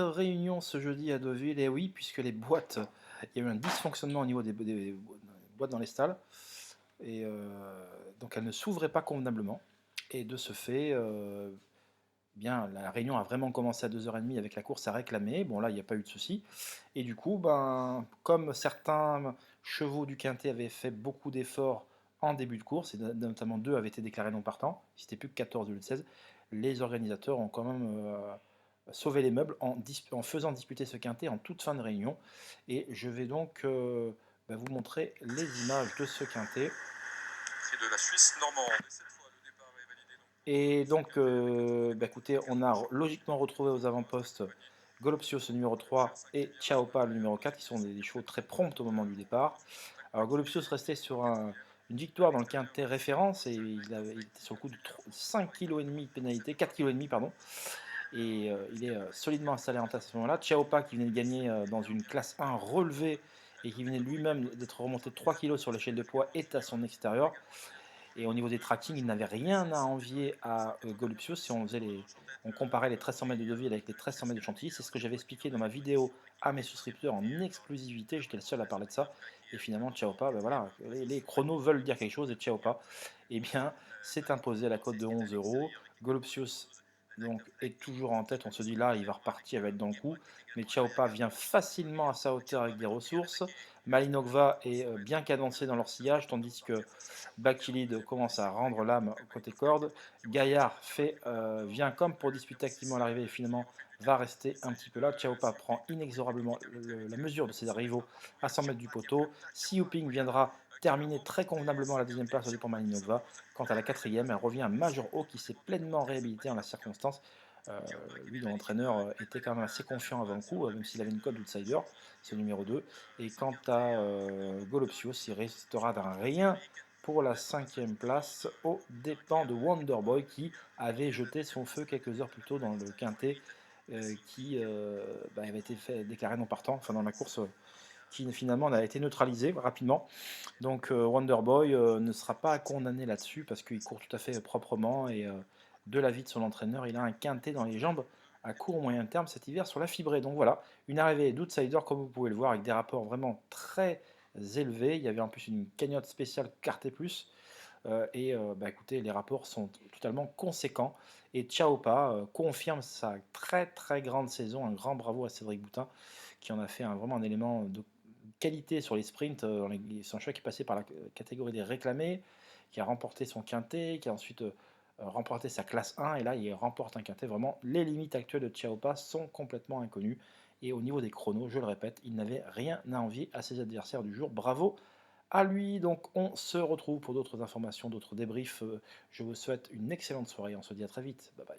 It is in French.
Réunion ce jeudi à Deauville, et oui, puisque les boîtes, il y a eu un dysfonctionnement au niveau des boîtes dans les stalles, et donc elles ne s'ouvraient pas convenablement. Et de ce fait, bien, la réunion a vraiment commencé à 2h30 avec la course à réclamer. Bon, là, il n'y a pas eu de souci. Et du coup, ben, comme certains chevaux du Quintet avaient fait beaucoup d'efforts en début de course, et notamment deux avaient été déclarés non partants, c'était plus que 14 au lieu de 16, les organisateurs ont quand même sauvé les meubles en faisant disputer ce Quintet en toute fin de réunion. Et je vais donc ben, vous montrer les images de ce Quintet. C'est de la Suisse normande. Et cette fois, le départ est validé Et donc, donc, bah, écoutez, on a logiquement retrouvé aux avant-postes Golopsios le numéro 3 et Ciaopa le numéro 4, qui sont des chevaux très prompts au moment du départ. Alors Golopsios restait sur une victoire dans le quintet référence, et il était sur le coup de 5,5 kg de pénalité, 4,5 kg pardon, et il est solidement installé en tête à ce moment-là. Ciaopa, qui venait de gagner dans une classe 1 relevée et qui venait lui-même d'être remonté de 3 kg sur l'échelle de poids, est à son extérieur. Et au niveau des trackings, il n'avait rien à envier à Golupsius si on comparait les 1300 mètres de Deauville avec les 1300 mètres de Chantilly. C'est ce que j'avais expliqué dans ma vidéo à mes souscripteurs en exclusivité. J'étais le seul à parler de ça. Et finalement, Ciaopa, ben voilà, les chronos veulent dire quelque chose, et Ciaopa, eh bien, s'est imposé à la cote de 11 euros. Golupsius donc est toujours en tête. On se dit là, il va repartir, il va être dans le coup. Mais Ciaopa vient facilement à sa hauteur avec des ressources. Malinogva est bien cadencé dans leur sillage, tandis que Bakilid commence à rendre l'âme côté corde. Gaillard vient comme pour disputer activement l'arrivée, et finalement va rester un petit peu là. Chaopa prend inexorablement la mesure de ses rivaux à 100 mètres du poteau. Si Yuping viendra terminer très convenablement à la deuxième place au dépend Malinova. Quant à la quatrième, elle revient à Major O, qui s'est pleinement réhabilité en la circonstance. Lui, dont l'entraîneur était quand même assez confiant avant le coup, même s'il avait une cote d'outsider, c'est le numéro 2. Et quant à Golopsios, il restera d'un rien pour la cinquième place aux dépens de Wonderboy, qui avait jeté son feu quelques heures plus tôt dans le quintet, qui avait été déclaré non partant, enfin dans la course qui finalement a été neutralisé rapidement. Donc Wonderboy ne sera pas condamné là-dessus, parce qu'il court tout à fait proprement, et de l'avis de son entraîneur, il a un quintet dans les jambes à court ou moyen terme cet hiver sur la fibrée. Donc voilà, une arrivée d'outsider comme vous pouvez le voir, avec des rapports vraiment très élevés. Il y avait en plus une cagnotte spéciale Carté Plus. Et bah, écoutez, les rapports sont totalement conséquents. Et Ciaopa confirme sa très très grande saison. Un grand bravo à Cédric Boutin, qui en a fait vraiment un élément de qualité sur les sprints. C'est un choix qui est passé par la catégorie des réclamés, qui a remporté son quintet, qui a ensuite remporté sa classe 1, et là il remporte un quintet. Vraiment, les limites actuelles de Ciaopa sont complètement inconnues. Et au niveau des chronos, je le répète, il n'avait rien à envier à ses adversaires du jour. Bravo à lui. Donc on se retrouve pour d'autres informations, d'autres débriefs. Je vous souhaite une excellente soirée. On se dit à très vite. Bye bye.